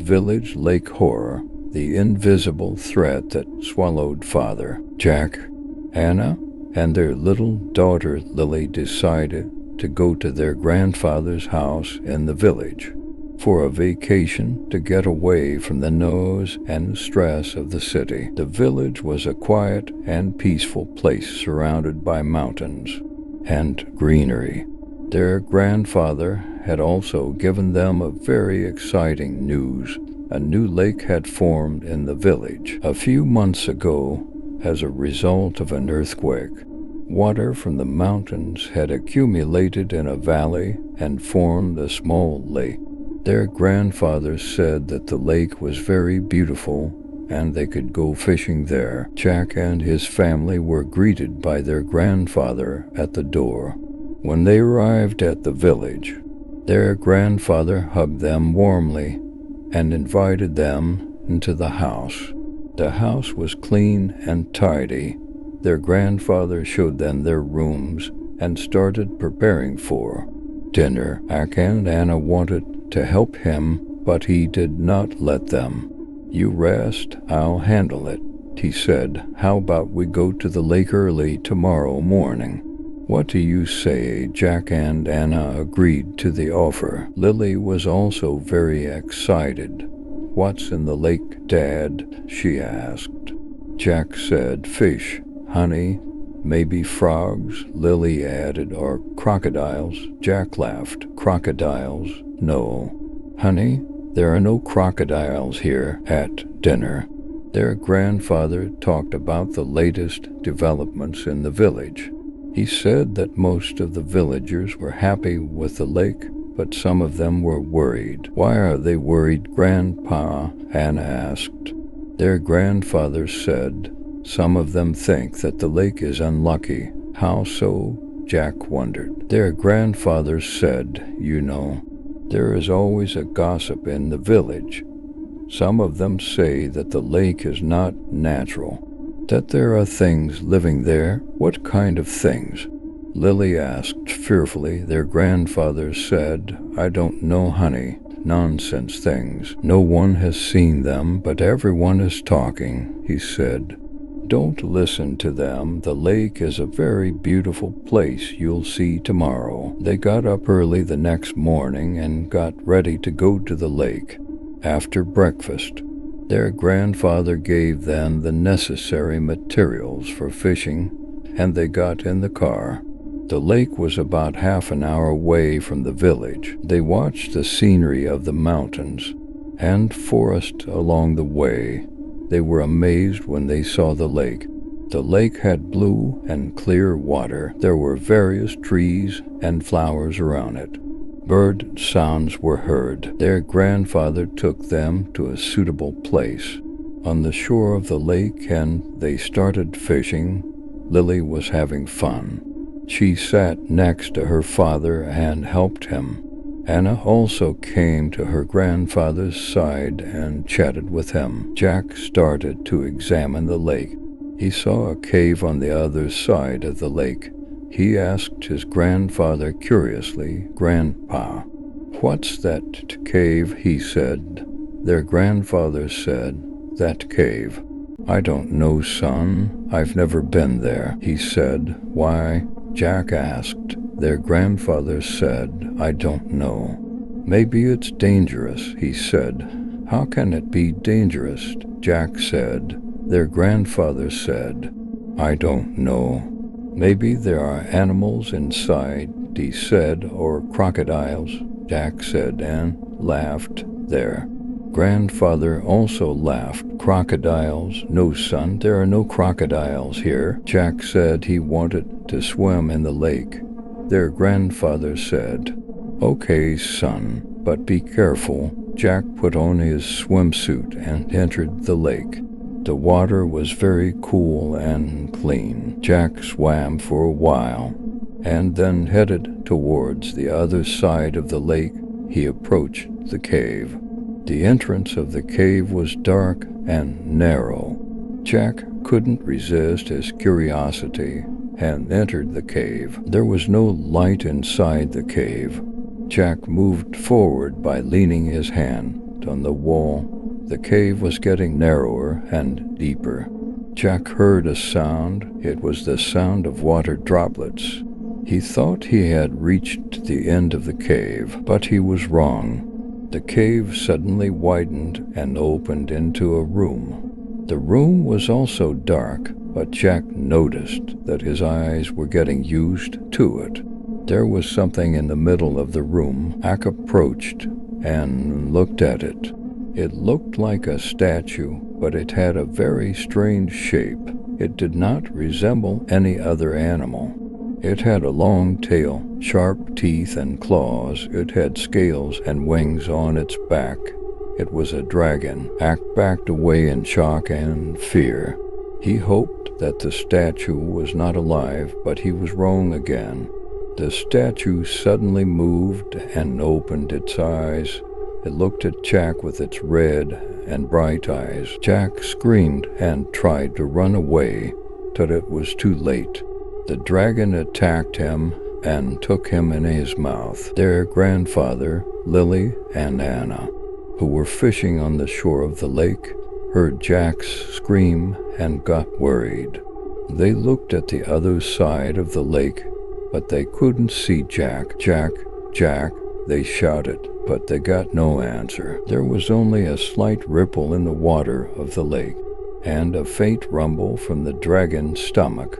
village lake horror, the invisible threat that swallowed Father, Jack, Anna, and their little daughter Lily decided to go to their grandfather's house in the village for a vacation to get away from the noise and stress of the city. The village was a quiet and peaceful place surrounded by mountains and greenery. Their grandfather had also given them a very exciting news. A new lake had formed in the village a few months ago as a result of an earthquake. Water from the mountains had accumulated in a valley and formed a small lake. Their grandfather said that the lake was very beautiful and they could go fishing there. Jack and his family were greeted by their grandfather at the door. When they arrived at the village, their grandfather hugged them warmly and invited them into the house. The house was clean and tidy. Their grandfather showed them their rooms and started preparing for dinner. Jack and Anna wanted to help him, but he did not let them. "You rest, I'll handle it," he said. "How about we go to the lake early tomorrow morning?" "What do you say?" Jack and Anna agreed to the offer. Lily was also very excited. "What's in the lake, Dad?" she asked. Jack said, "Fish, honey, maybe frogs," Lily added, "or crocodiles." Jack laughed. "Crocodiles? No. Honey, there are no crocodiles here at dinner." Their grandfather talked about the latest developments in the village. He said that most of the villagers were happy with the lake, but some of them were worried. "Why are they worried, Grandpa?" Anna asked. Their grandfather said, "Some of them think that the lake is unlucky." "How so?" Jack wondered. Their grandfather said, "You know, there is always a gossip in the village. Some of them say that the lake is not natural, that there are things living there." "What kind of things?" Lily asked fearfully. Their grandfather said, "I don't know, honey. Nonsense things. No one has seen them, but everyone is talking," he said. "Don't listen to them. The lake is a very beautiful place. You'll see tomorrow." They got up early the next morning and got ready to go to the lake. After breakfast, their grandfather gave them the necessary materials for fishing, and they got in the car. The lake was about half an hour away from the village. They watched the scenery of the mountains and forest along the way. They were amazed when they saw the lake. The lake had blue and clear water. There were various trees and flowers around it. Bird sounds were heard. Their grandfather took them to a suitable place on the shore of the lake, and they started fishing. Lily was having fun. She sat next to her father and helped him. Anna also came to her grandfather's side and chatted with him. Jack started to examine the lake. He saw a cave on the other side of the lake. He asked his grandfather curiously, "Grandpa, what's that cave?" he said. Their grandfather said, "That cave? I don't know, son. I've never been there," he said. "Why?" Jack asked. Their grandfather said, "I don't know. Maybe it's dangerous," he said. "How can it be dangerous?" Jack said. Their grandfather said, "I don't know. Maybe there are animals inside," he said, "or crocodiles," Jack said, and laughed. Their grandfather also laughed. "Crocodiles? No, son, there are no crocodiles here." Jack said he wanted to swim in the lake. Their grandfather said, "Okay, son, but be careful." Jack put on his swimsuit and entered the lake. The water was very cool and clean. Jack swam for a while and then headed towards the other side of the lake. He approached the cave. The entrance of the cave was dark and narrow. Jack couldn't resist his curiosity and entered the cave. There was no light inside the cave. Jack moved forward by leaning his hand light on the wall. The cave was getting narrower and deeper. Jack heard a sound. It was the sound of water droplets. He thought he had reached the end of the cave, but he was wrong. The cave suddenly widened and opened into a room. The room was also dark, but Jack noticed that his eyes were getting used to it. There was something in the middle of the room. Jack approached and looked at it. It looked like a statue, but it had a very strange shape. It did not resemble any other animal. It had a long tail, sharp teeth and claws. It had scales and wings on its back. It was a dragon. Jack backed away in shock and fear. He hoped that the statue was not alive, but he was wrong again. The statue suddenly moved and opened its eyes. It looked at Jack with its red and bright eyes. Jack screamed and tried to run away, but it was too late. The dragon attacked him and took him in his mouth. Their grandfather, Lily and Anna, who were fishing on the shore of the lake, heard Jack's scream and got worried. They looked at the other side of the lake, but they couldn't see Jack. Jack, Jack, they shouted, but they got no answer. There was only a slight ripple in the water of the lake, and a faint rumble from the dragon's stomach.